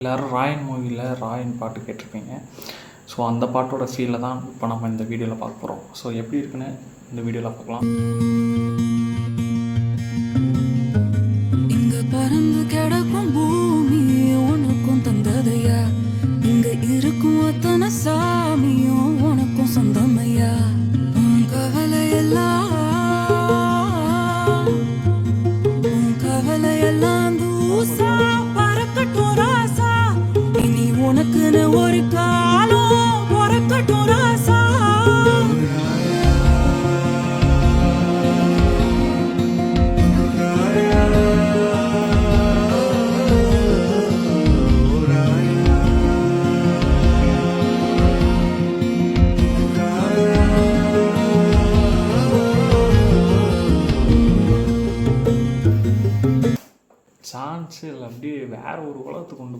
எல்லோரும் ராயன் மூவியில் ராயன் பாட்டு கேட்டிருப்பீங்க. ஸோ அந்த பாட்டோட ஃபீலை தான் இப்போ நம்ம இந்த வீடியோவில் பார்க்க போகிறோம். ஸோ எப்படி இருக்குன்னு இந்த வீடியோவில் பார்க்கலாம். இங்க பறந்து கிடக்கும் பூமி உனக்கும் தந்ததையா, இங்க இருக்கும் அத்தனை சாமியும் உனக்கும் சொந்தமையா. உன் கவலையெல்லாம் தூசா பறக்கட்டும் ராசா, இனி உனக்குன்னு ஒரு காலம் பிறக்கட்டும் ராசா. சான்ஸ் இல்லை, அப்படியே வேறு ஒரு உலகத்துக்கு கொண்டு